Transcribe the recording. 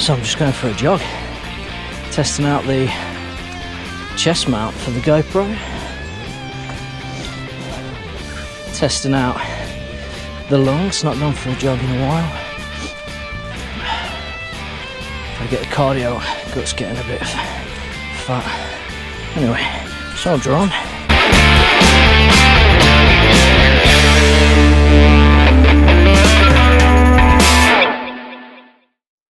So I'm just going for a jog, testing out the chest mount for the GoPro, testing out the lungs. Not gone for a jog in a while. Try to get the cardio, guts getting a bit fat. Anyway, soldier on.